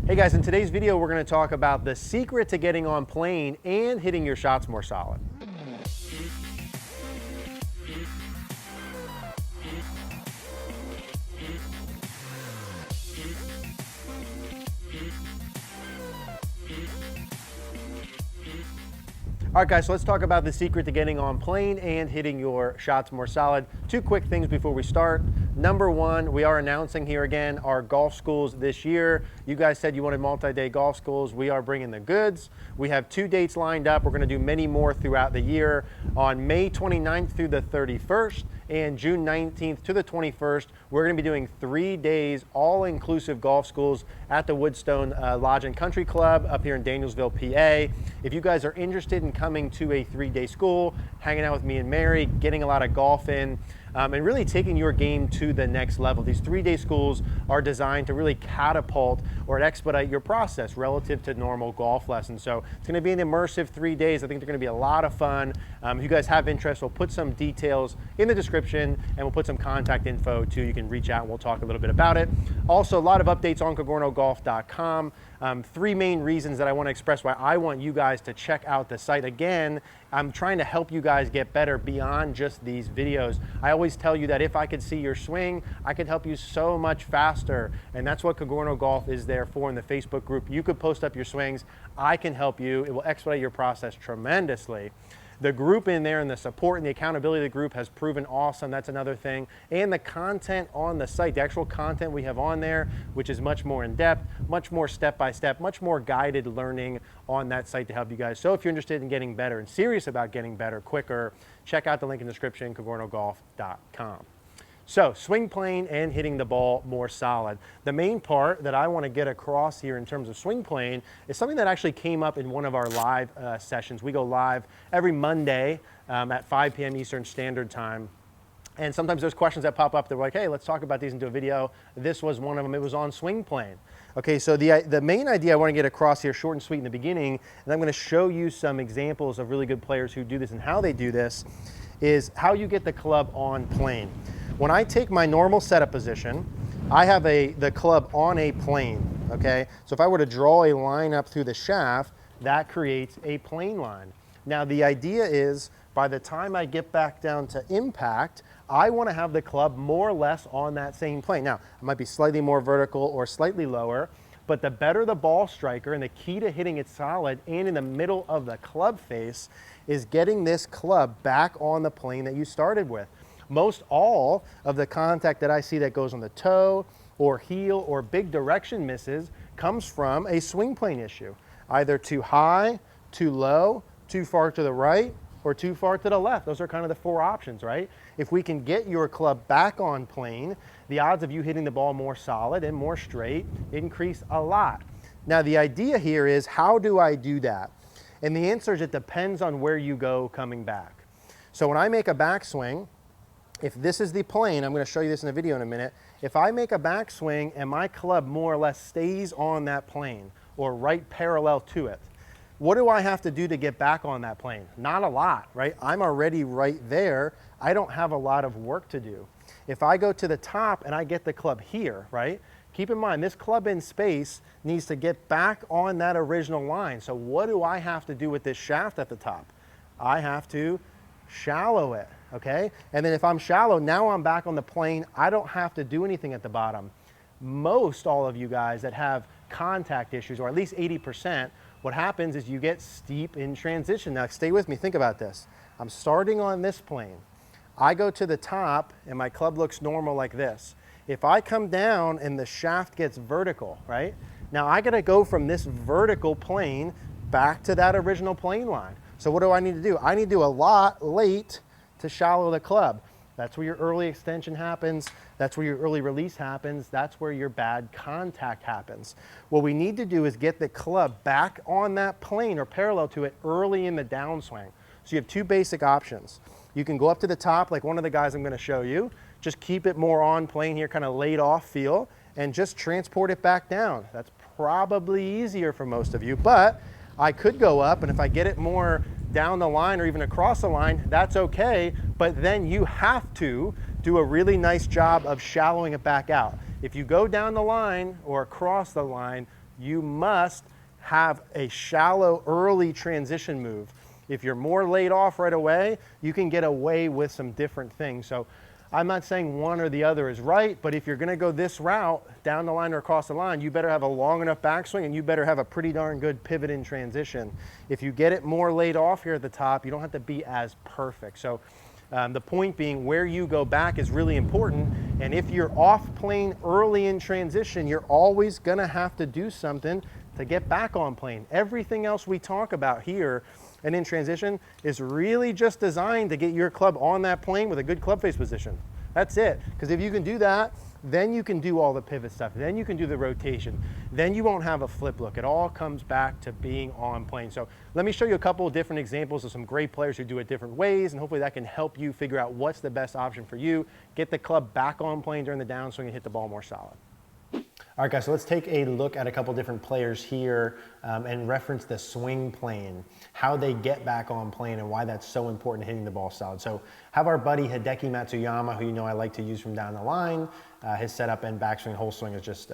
Hey guys, in today's video we're going to talk about the secret to getting on plane and hitting your shots more solid. All right guys, so let's talk about the secret to getting on plane and hitting your shots more solid. Two quick things before we start. Number one, we are announcing here again our golf schools this year. You guys said you wanted multi-day golf schools. We are bringing the goods. We have 2 dates lined up. We're going to do many more throughout the year. On May 29th through the 31st and June 19th to the 21st, we're going to be doing 3 days all-inclusive golf schools at the Woodstone Lodge and Country Club up here in Danielsville, PA. If you guys are interested in coming to a 3-day school, hanging out with me and Mary, getting a lot of golf in, and really taking your game to the next level. These 3-day schools are designed to really catapult or expedite your process relative to normal golf lessons. So it's going to be an immersive 3 days. I think they're going to be a lot of fun. If you guys have interest, we'll put some details in the description and we'll put some contact info too. You can reach out and we'll talk a little bit about it. Also, a lot of updates on CogornoGolf.com. 3 main reasons that I want to express why I want you guys to check out the site. Again, I'm trying to help you guys get better beyond just these videos. I always tell you that if I could see your swing, I could help you so much faster. And that's what Cogorno Golf is there for in the Facebook group. You could post up your swings. I can help you. It will expedite your process tremendously. The group in there and the support and the accountability of the group has proven awesome. That's another thing. And the content on the site, the actual content we have on there, which is much more in depth, much more step-by-step, much more guided learning on that site to help you guys. So if you're interested in getting better and serious about getting better quicker, check out the link in the description, CogornoGolf.com. So swing plane and hitting the ball more solid. The main part that I want to get across here in terms of swing plane is something that actually came up in one of our live sessions. We go live every Monday at 5 p.m. Eastern Standard Time. And sometimes there's questions that pop up that are like, hey, let's talk about these and do a video. This was one of them. It was on swing plane. Okay, so the main idea I want to get across here, short and sweet in the beginning, and I'm going to show you some examples of really good players who do this and how they do this, is how you get the club on plane. When I take my normal setup position, I have the club on a plane, okay? So if I were to draw a line up through the shaft, that creates a plane line. Now the idea is, by the time I get back down to impact, I want to have the club more or less on that same plane. Now, it might be slightly more vertical or slightly lower, but the better the ball striker, and the key to hitting it solid and in the middle of the club face, is getting this club back on the plane that you started with. Most all of the contact that I see that goes on the toe or heel or big direction misses comes from a swing plane issue. Either too high, too low, too far to the right, or too far to the left. Those are kind of the 4 options, right? If we can get your club back on plane, the odds of you hitting the ball more solid and more straight increase a lot. Now the idea here is, how do I do that? And the answer is, it depends on where you go coming back. So when I make a backswing, if this is the plane, I'm going to show you this in a video in a minute. If I make a backswing and my club more or less stays on that plane or right parallel to it, what do I have to do to get back on that plane? Not a lot, right? I'm already right there. I don't have a lot of work to do. If I go to the top and I get the club here, right? Keep in mind, this club in space needs to get back on that original line. So what do I have to do with this shaft at the top? I have to shallow it, okay? And then if I'm shallow, now I'm back on the plane. I don't have to do anything at the bottom. Most all of you guys that have contact issues, or at least 80%, what happens is you get steep in transition. Now stay with me, think about this. I'm starting on this plane. I go to the top and my club looks normal like this. If I come down and the shaft gets vertical, right? Now I gotta go from this vertical plane back to that original plane line. So what do I need to do? I need to do a lot late to shallow the club. That's where your early extension happens. That's where your early release happens. That's where your bad contact happens. What we need to do is get the club back on that plane or parallel to it early in the downswing. So you have 2 basic options. You can go up to the top like one of the guys I'm going to show you. Just keep it more on plane here, kind of laid off feel, and just transport it back down. That's probably easier for most of you, but I could go up, and if I get it more down the line or even across the line, that's okay, but then you have to do a really nice job of shallowing it back out. If you go down the line or across the line you must have a shallow early transition move. If you're more laid off right away, you can get away with some different things. So I'm not saying one or the other is right, but if you're gonna go this route, down the line or across the line, you better have a long enough backswing and you better have a pretty darn good pivot in transition. If you get it more laid off here at the top, you don't have to be as perfect. So the point being, where you go back is really important. And if you're off plane early in transition, you're always gonna have to do something to get back on plane. Everything else we talk about here and in transition is really just designed to get your club on that plane with a good club face position. That's it. Because if you can do that, then you can do all the pivot stuff. Then you can do the rotation. Then you won't have a flip look. It all comes back to being on plane. So let me show you a couple of different examples of some great players who do it different ways, and hopefully that can help you figure out what's the best option for you. Get the club back on plane during the downswing and hit the ball more solid. All right, guys, so let's take a look at a couple different players here and reference the swing plane, how they get back on plane and why that's so important hitting the ball solid. So have our buddy Hideki Matsuyama, who you know I like to use from down the line. His setup and backswing, whole swing is just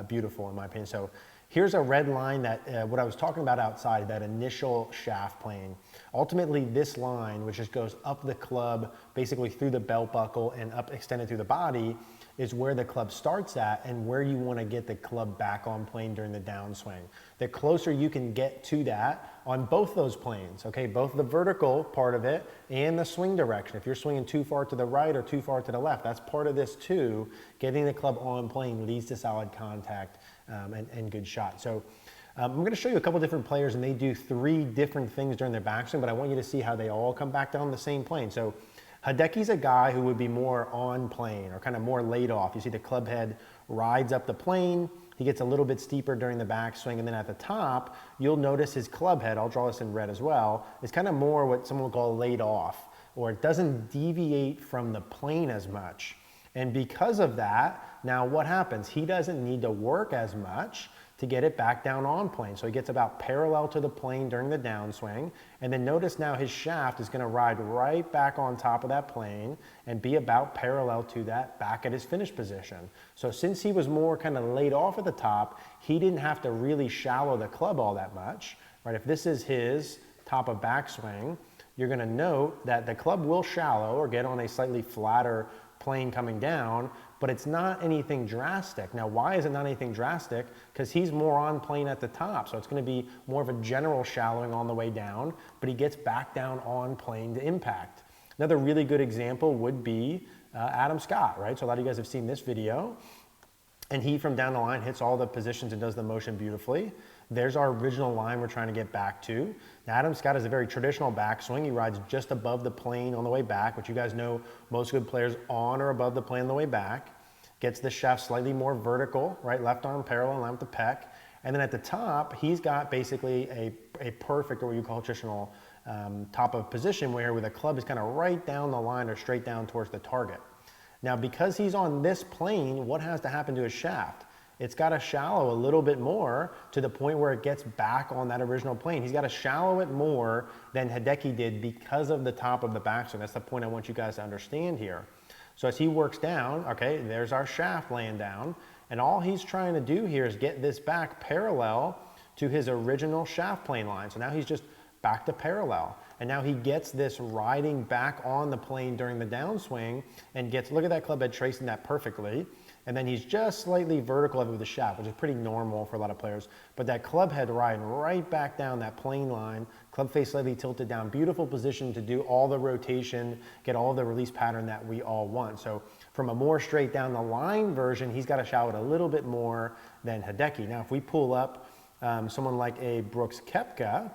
beautiful in my opinion. So here's a red line that what I was talking about outside, that initial shaft plane. Ultimately, this line, which just goes up the club, basically through the belt buckle and up extended through the body, is where the club starts at and where you want to get the club back on plane during the downswing. The closer you can get to that on both those planes, okay, both the vertical part of it and the swing direction. If you're swinging too far to the right or too far to the left, that's part of this too. Getting the club on plane leads to solid contact and good shot. So I'm going to show you a couple different players, and they do 3 different things during their backswing, but I want you to see how they all come back down the same plane. So Hideki's a guy who would be more on plane or kind of more laid off. You see the club head rides up the plane. He gets a little bit steeper during the backswing, and then at the top, you'll notice his club head, I'll draw this in red as well, is kind of more what someone would call laid off, or it doesn't deviate from the plane as much. And because of that, now what happens? He doesn't need to work as much to get it back down on plane. So he gets about parallel to the plane during the downswing. And then notice now his shaft is gonna ride right back on top of that plane and be about parallel to that back at his finish position. So since he was more kind of laid off at the top, he didn't have to really shallow the club all that much, right? If this is his top of backswing, you're gonna note that the club will shallow or get on a slightly flatter plane coming down, but it's not anything drastic. Now, why is it not anything drastic? Because he's more on plane at the top, so it's going to be more of a general shallowing on the way down, but he gets back down on plane to impact. Another really good example would be Adam Scott, right? So a lot of you guys have seen this video, and he from down the line hits all the positions and does the motion beautifully. There's our original line we're trying to get back to. Now, Adam Scott is a very traditional backswing. He rides just above the plane on the way back, which you guys know most good players on or above the plane on the way back. Gets the shaft slightly more vertical, right? Left arm parallel in line with the pec. And then at the top, he's got basically a perfect, or what you call traditional top of position where the club is kind of right down the line or straight down towards the target. Now, because he's on this plane, what has to happen to his shaft? It's got to shallow a little bit more to the point where it gets back on that original plane. He's got to shallow it more than Hideki did because of the top of the backswing. That's the point I want you guys to understand here. So as he works down, okay, there's our shaft laying down, and all he's trying to do here is get this back parallel to his original shaft plane line. So now he's just back to parallel. And now he gets this riding back on the plane during the downswing and gets, look at that club head tracing that perfectly. And then he's just slightly vertical of it with the shaft, which is pretty normal for a lot of players. But that club head riding right back down that plane line, club face slightly tilted down, beautiful position to do all the rotation, get all the release pattern that we all want. So from a more straight down the line version, he's got to shallow it a little bit more than Hideki. Now, if we pull up someone like a Brooks Koepka,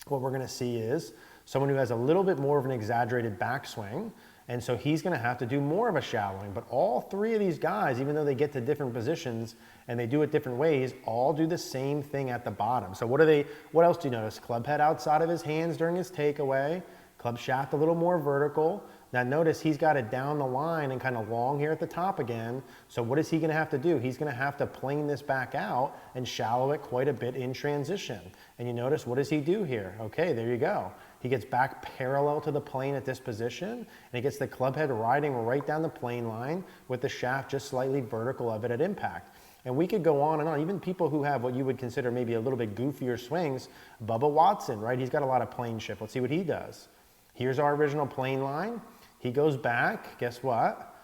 what we're going to see is someone who has a little bit more of an exaggerated backswing. And so he's going to have to do more of a shallowing. But all 3 of these guys, even though they get to different positions and they do it different ways, all do the same thing at the bottom. So what else do you notice? Club head outside of his hands during his takeaway, club shaft a little more vertical. Now notice he's got it down the line and kind of long here at the top again. So what is he going to have to do? He's going to have to plane this back out and shallow it quite a bit in transition. And you notice, what does he do here? Okay, there you go. He gets back parallel to the plane at this position, and he gets the club head riding right down the plane line with the shaft just slightly vertical of it at impact. And we could go on and on. Even people who have what you would consider maybe a little bit goofier swings, Bubba Watson, right? He's got a lot of plane shift. Let's see what he does. Here's our original plane line. He goes back. Guess what?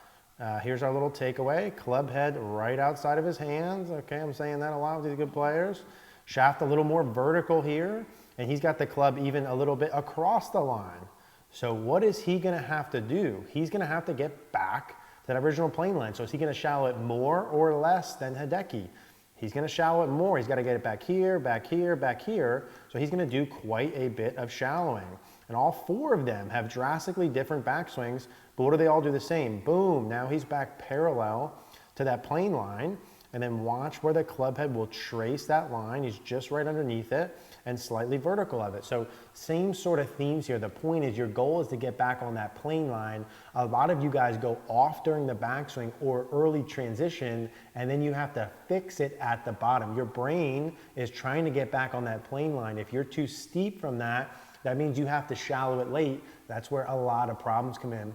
Here's our little takeaway. Club head right outside of his hands. Okay, I'm saying that a lot with these good players. Shaft a little more vertical here. And he's got the club even a little bit across the line. So what is he going to have to do? He's going to have to get back to that original plane line. So is he going to shallow it more or less than Hideki? He's going to shallow it more. He's got to get it back here, back here, back here. So he's going to do quite a bit of shallowing. And all four of them have drastically different backswings, but what do they all do the same? Boom, now he's back parallel to that plane line, and then watch where the club head will trace that line. He's just right underneath it and slightly vertical of it. So same sort of themes here. The point is your goal is to get back on that plane line. A lot of you guys go off during the backswing or early transition, and then you have to fix it at the bottom. Your brain is trying to get back on that plane line. If you're too steep from that, that means you have to shallow it late. That's where a lot of problems come in.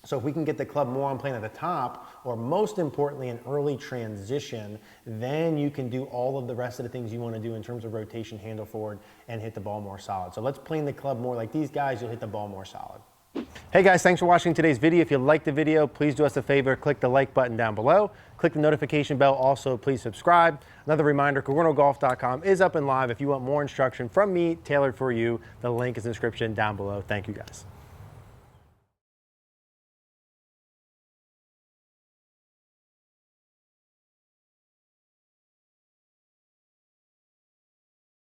So if we can get the club more on plane at the top, or most importantly, an early transition, then you can do all of the rest of the things you want to do in terms of rotation, handle forward, and hit the ball more solid. So let's plane the club more like these guys, you'll hit the ball more solid. Hey guys, thanks for watching today's video. If you liked the video, please do us a favor, click the like button down below. Click the notification bell. Also, please subscribe. Another reminder, CogornoGolf.com is up and live. If you want more instruction from me tailored for you, the link is in the description down below. Thank you guys.